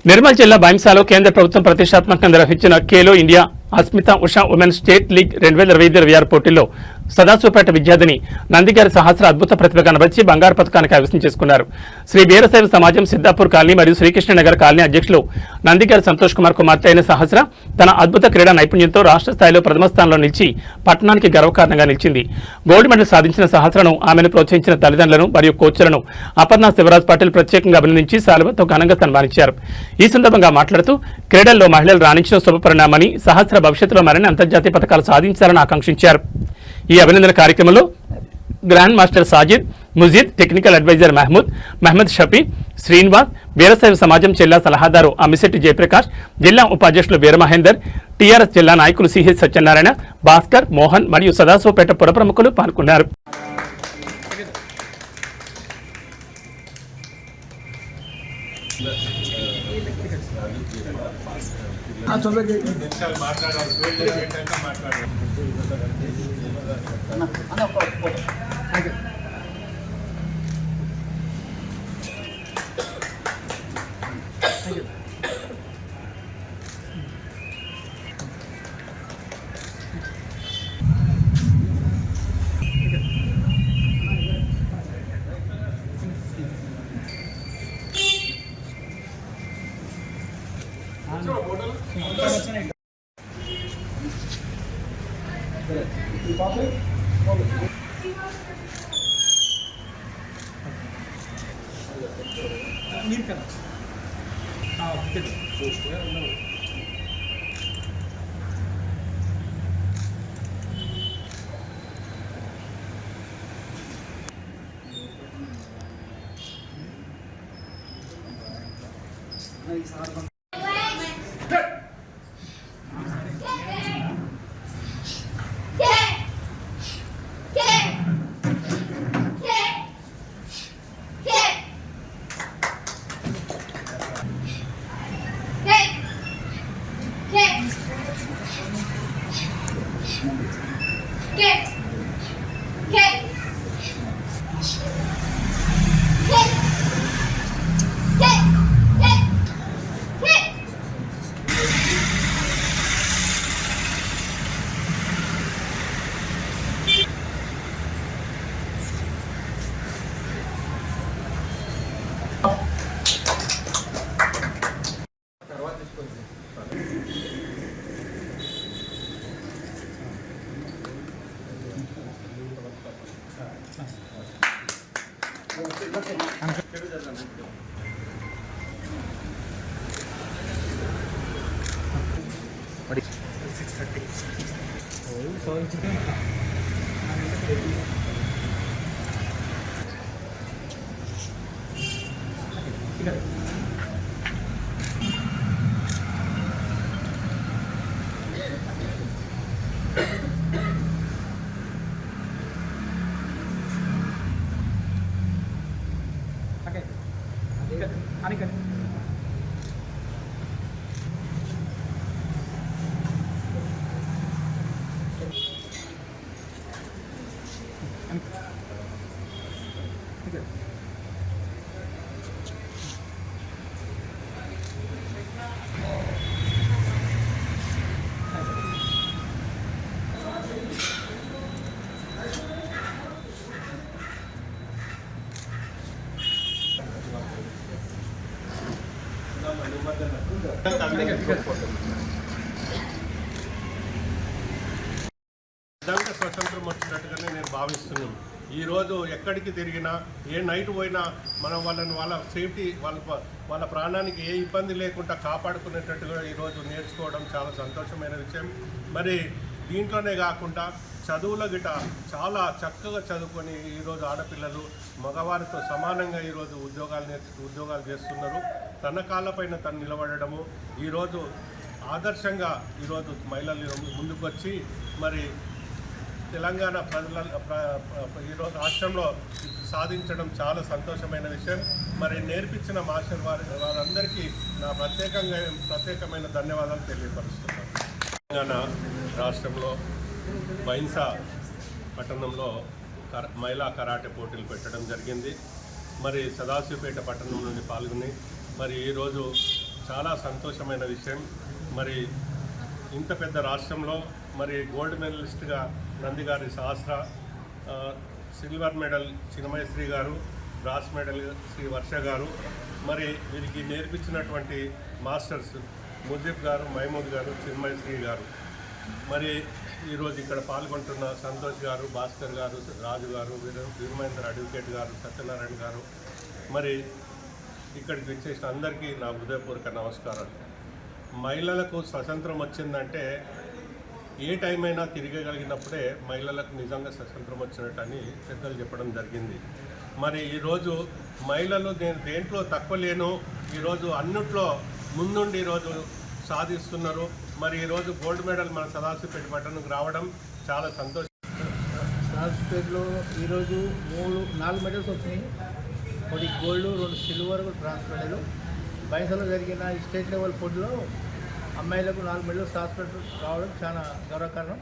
నిర్మల్ జిల్లా బైంసాలో కేంద్ర ప్రభుత్వం ప్రతిష్టాత్మకంగా నిర్వహించిన Khelo India Asmita Usha women state league 2025-26 పోటీల్లో సదాశివపేట విద్యార్థిని నందిగారి సహస్ర అద్భుత ప్రతిభ కనబర్చి బంగారు పథకానికి కైవసం చేసుకున్నారు. శ్రీ వీరశైవ సమాజం సిద్దాపూర్ కాలనీ మరియు శ్రీకృష్ణనగర్ కాలనీ అధ్యక్షులు నందిగారి సంతోష్ కుమార్ కుమార్తె అయిన సహస్ర తన అద్భుత క్రీడా నైపుణ్యంతో రాష్ట్ర స్థాయిలో ప్రథమ స్థానంలో నిలిచి పట్టణానికి గర్వకారణంగా నిలిచింది. గోల్డ్ మెడల్ సాధించిన సహస్రను ఆమెను ప్రోత్సహించిన తల్లిదండ్రులను మరియు కోచ్లను అపర్ణ శివరాజ్ పాటిల్ ప్రత్యేకంగా అభినందించి శాలువాతో ఘనంగా సన్మానించారు. ఈ సందర్భంగా మాట్లాడుతూ క్రీడల్లో మహిళలు రాణించిన శుభపరిణామని సహస్ర భవిష్యత్తులో మరిన్ని అంతర్జాతీయ పథకాలు సాధించాలని ఆకాంక్షించారు. ఈ అభినందన కార్యక్రమంలో grand master Sajid, Mujeed, technical adviser Mohammed Shafi, Srinivas, Veerashaiva సమాజం జిల్లా సలహాదారు అమ్మిశెట్టి జయప్రకాష్, జిల్లా ఉపాధ్యక్షులు వీరమహేందర్, టీఆర్ఎస్ జిల్లా నాయకులు సిహెచ్ సత్యనారాయణ, భాస్కర్, మోహన్ మరియు సదాశివపేట పుర ప్రముఖులు పాల్గొన్నారు. స్వతంత్రం వచ్చినట్టుగానే నేను భావిస్తున్నాను. ఈరోజు ఎక్కడికి తిరిగినా ఏ నైట్ పోయినా మనం వాళ్ళ సేఫ్టీ వాళ్ళ ప్రాణానికి ఏ ఇబ్బంది లేకుండా కాపాడుకునేటట్టుగా ఈరోజు నేర్చుకోవడం చాలా సంతోషమైన విషయం. మరి దీంట్లోనే కాకుండా చదువుల గిట చాలా చక్కగా చదువుకొని ఈరోజు ఆడపిల్లలు మగవారితో సమానంగా ఈరోజు ఉద్యోగాలు చేస్తున్నారు. తన కాళ్ళపైన తను నిలబడము ఈరోజు ఆదర్శంగా ఈరోజు మహిళలు ముందుకు వచ్చి మరి తెలంగాణ ఈరోజు రాష్ట్రంలో సాధించడం చాలా సంతోషమైన విషయం. మరి నేర్పించిన మాస్టర్ వారందరికీ నా ప్రత్యేకమైన ధన్యవాదాలు తెలియపరుస్తున్నాను. తెలంగాణ రాష్ట్రంలో బైంసా పట్టణంలో మహిళా కరాటే పోటీలు పెట్టడం జరిగింది. మరి సదాశివపేట పట్టణం నుండి పాల్గొని మరి ఈరోజు చాలా సంతోషమైన విషయం. మరి ఇంత పెద్ద రాష్ట్రంలో మరి గోల్డ్ మెడలిస్ట్గా నందిగారి సహస్ర, సిల్వర్ మెడల్ చిన్మయశ్రీ గారు, బ్రాస్ మెడల్ శ్రీ వర్ష గారు, మరి వీరికి నేర్పించినటువంటి మాస్టర్స్ ముజీబ్ గారు, మహమూద్ గారు, చిన్మయశ్రీ గారు, మరి ఈరోజు ఇక్కడ పాల్గొంటున్న సంతోష్ గారు, భాస్కర్ గారు, రాజు గారు, వీరమహేందర్ అడ్వకేట్ గారు, సత్యనారాయణ గారు, మరి ఇక్కడికి వచ్చేసిన అందరికీ నా హృదయపూర్వక నమస్కారాలు. మహిళలకు స్వతంత్రం వచ్చిందంటే ఏ టైం అయినా తిరగగలిగినప్పుడే మహిళలకు నిజంగా స్వతంత్రం వచ్చినట్టు అని పెద్దలు చెప్పడం జరిగింది. మరి ఈరోజు మహిళలు నేను దేంట్లో తక్కువ లేను, ఈరోజు అన్నిట్లో ముందుండి ఈరోజు సాధిస్తున్నారు. మరి ఈరోజు గోల్డ్ మెడల్ మన సదాశివపేట పట్టణంకి రావడం చాలా సంతోషం. సదాశివపేటలో ఈరోజు 4 మెడల్స్ వచ్చినాయి. ఒకటి గోల్డ్, 2 సిల్వర్, బ్రాంజ్ మెడల్. బయసలో జరిగిన స్టేట్ లెవెల్ పోటీలో అమ్మాయిలకు 4 మెడల్స్ సదాశివపేట రావడం చాలా గౌరవకారణం.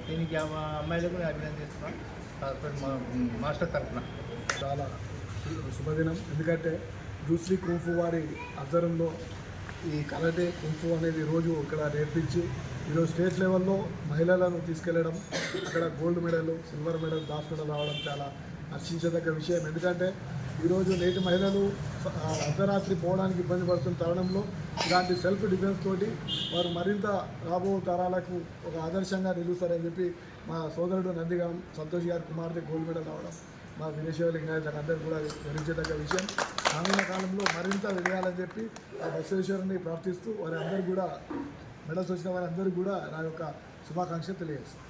దీనికి అమ్మాయిలకు నేను అభినందిస్తున్నాను సదాశివపేట మాస్టర్ తరఫున. చాలా శుభదినం. ఎందుకంటే బ్రూస్లీ కుంఫు వారి ఆధ్వర్యంలో ఈ కరాటే కుంఫు అనేది రోజు ఇక్కడ నేర్పించి ఈరోజు స్టేట్ లెవెల్లో మహిళలను తీసుకెళ్లడం, అక్కడ gold medal, silver medal, brass medal రావడం చాలా హర్షించదగ్గ విషయం. ఎందుకంటే ఈరోజు నేటి మహిళలు అర్ధరాత్రి పోవడానికి ఇబ్బంది పడుతున్న తరుణంలో ఇలాంటి సెల్ఫ్ డిఫెన్స్ తోటి వారు మరింత రాబో తరాలకు ఒక ఆదర్శంగా నిలుస్తారని చెప్పి మా సోదరుడు నందిగా సంతోష్ గారి కుమార్తె గోల్డ్ మెడల్ రావడం మా వినేశ్వరలింగాయకు అందరూ కూడా గమనించదగ్గ విషయం. రానున్న కాలంలో మరింత వెలగాలని చెప్పి ఆ బసవేశ్వరుని ప్రార్థిస్తూ వారి అందరూ కూడా మెడల్స్ వచ్చిన వారందరూ కూడా నా యొక్క శుభాకాంక్షలు తెలియజేస్తాను.